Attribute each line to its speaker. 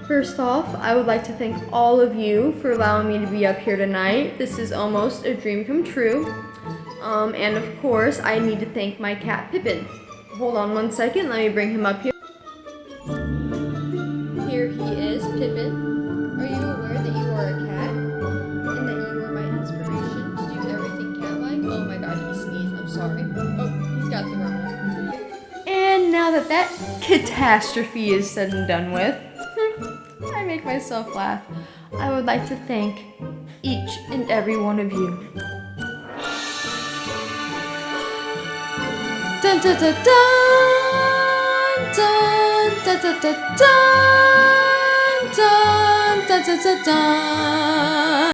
Speaker 1: First off, I would like to thank all of you for allowing me to be up here tonight. This is almost a dream come true. And of course, I need to thank my cat, Pippin. Hold on one second, let me bring him up here. Here he is, Pippin. Are you aware that you are a cat? And that you are my inspiration to do everything cat-like? Oh my god, he sneezed, I'm sorry. Oh, he's got the Rona. And now that that catastrophe is said and done with, I make myself laugh. I would like to thank each and every one of you. Dun dun dun dun dun dun dun dun dun dun dun dun dun.